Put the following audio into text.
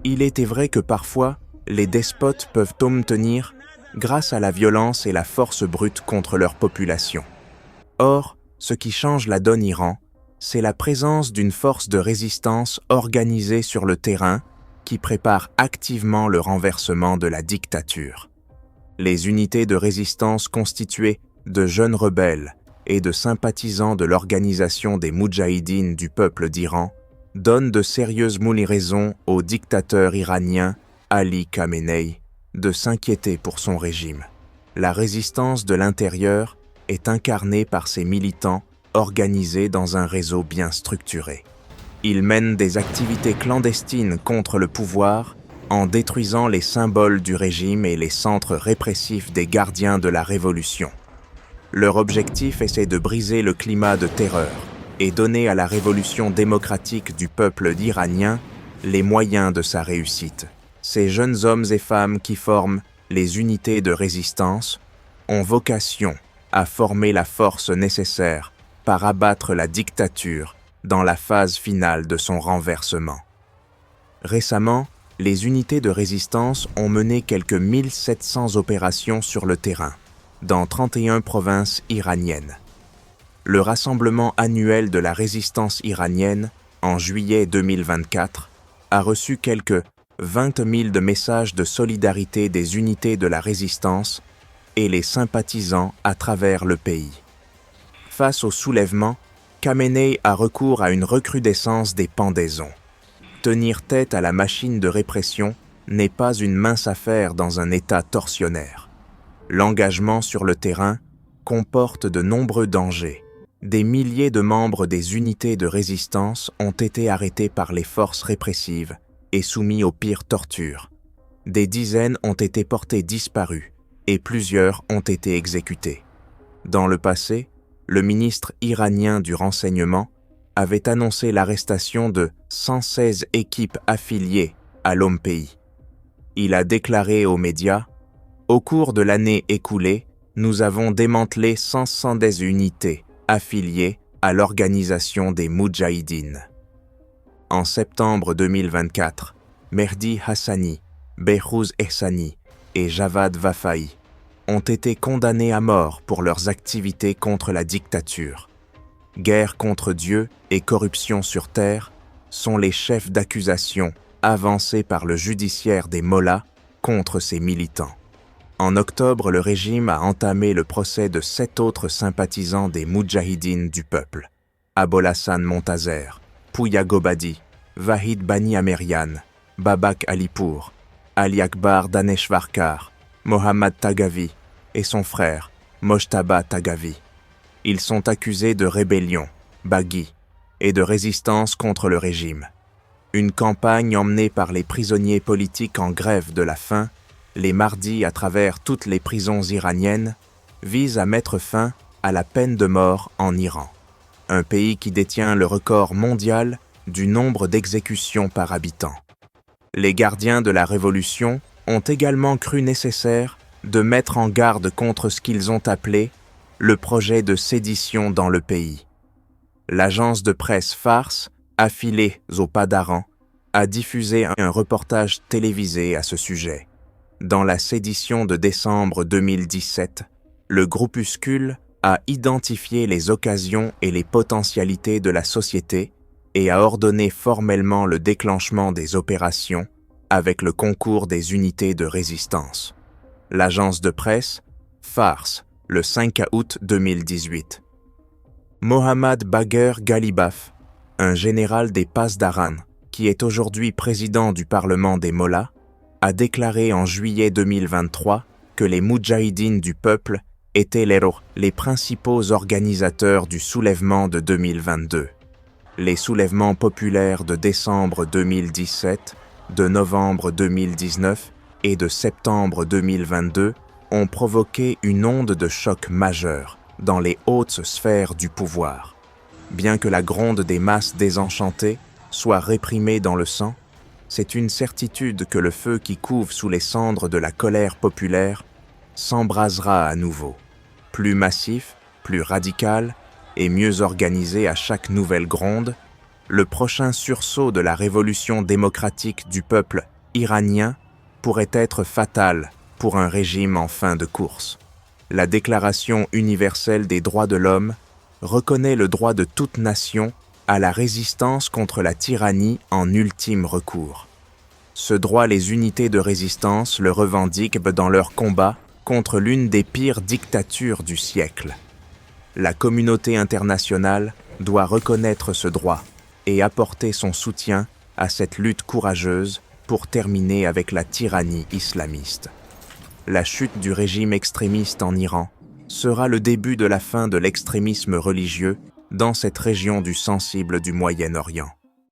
Il était vrai que parfois, les despotes peuvent obtenir grâce à la violence et la force brute contre leur population. Or, ce qui change la donne Iran, c'est la présence d'une force de résistance organisée sur le terrain qui prépare activement le renversement de la dictature. Les unités de résistance constituées de jeunes rebelles et de sympathisants de l'organisation des Moudjahidines du peuple d'Iran donnent de sérieuses raisons au dictateur iranien Ali Khamenei de s'inquiéter pour son régime. La résistance de l'intérieur est incarnée par ces militants organisés dans un réseau bien structuré. Ils mènent des activités clandestines contre le pouvoir en détruisant les symboles du régime et les centres répressifs des gardiens de la révolution. Leur objectif est de briser le climat de terreur et donner à la révolution démocratique du peuple iranien les moyens de sa réussite. Ces jeunes hommes et femmes qui forment les unités de résistance ont vocation à former la force nécessaire par abattre la dictature dans la phase finale de son renversement. Récemment, les unités de résistance ont mené quelques 1700 opérations sur le terrain, dans 31 provinces iraniennes. Le rassemblement annuel de la résistance iranienne, en juillet 2024, a reçu quelques 20 000 de messages de solidarité des unités de la résistance et les sympathisants à travers le pays. Face au soulèvement, Khamenei a recours à une recrudescence des pendaisons. Tenir tête à la machine de répression n'est pas une mince affaire dans un État tortionnaire. L'engagement sur le terrain comporte de nombreux dangers. Des milliers de membres des unités de résistance ont été arrêtés par les forces répressives et soumis aux pires tortures. Des dizaines ont été portés disparus et plusieurs ont été exécutés. Dans le passé, le ministre iranien du renseignement avait annoncé l'arrestation de 116 équipes affiliées à l'OMPI. Il a déclaré aux médias « Au cours de l'année écoulée, nous avons démantelé 170 unités affiliées à l'organisation des Moudjahidines. » En septembre 2024, Mehdi Hassani, Behrouz Ehsani et Javad Vafaï ont été condamnés à mort pour leurs activités contre la dictature. Guerre contre Dieu et corruption sur terre sont les chefs d'accusation avancés par le judiciaire des mollahs contre ces militants. En octobre, le régime a entamé le procès de 7 autres sympathisants des Moudjahidines du peuple, Abolhassan Montazer, Pouya Gobadi, Vahid Bani Amerian, Babak Alipour, Ali Akbar Daneshvarkar, Mohammad Tagavi et son frère, Mojtaba Tagavi. Ils sont accusés de rébellion, baghi, et de résistance contre le régime. Une campagne emmenée par les prisonniers politiques en grève de la faim, les mardis à travers toutes les prisons iraniennes, vise à mettre fin à la peine de mort en Iran, un pays qui détient le record mondial du nombre d'exécutions par habitant. Les gardiens de la révolution ont également cru nécessaire de mettre en garde contre ce qu'ils ont appelé le projet de sédition dans le pays. L'agence de presse Fars, affiliée au Padaran, a diffusé un reportage télévisé à ce sujet. Dans la sédition de décembre 2017, le groupuscule a identifié les occasions et les potentialités de la société et a ordonné formellement le déclenchement des opérations avec le concours des unités de résistance. L'agence de presse Fars, le 5 août 2018. Mohammad Bagher Ghalibaf, un général des Pasdaran, qui est aujourd'hui président du Parlement des Mollahs, a déclaré en juillet 2023 que les Moudjahidines du peuple étaient les principaux organisateurs du soulèvement de 2022. Les soulèvements populaires de décembre 2017, de novembre 2019 et de septembre 2022 ont provoqué une onde de choc majeure dans les hautes sphères du pouvoir. Bien que la gronde des masses désenchantées soit réprimée dans le sang, c'est une certitude que le feu qui couve sous les cendres de la colère populaire s'embrasera à nouveau, plus massif, plus radical et mieux organisé à chaque nouvelle gronde. Le prochain sursaut de la révolution démocratique du peuple iranien pourrait être fatale pour un régime en fin de course. La Déclaration universelle des droits de l'homme reconnaît le droit de toute nation à la résistance contre la tyrannie en ultime recours. Ce droit, les unités de résistance le revendiquent dans leur combat contre l'une des pires dictatures du siècle. La communauté internationale doit reconnaître ce droit et apporter son soutien à cette lutte courageuse pour terminer avec la tyrannie islamiste. La chute du régime extrémiste en Iran sera le début de la fin de l'extrémisme religieux dans cette région du sensible du Moyen-Orient.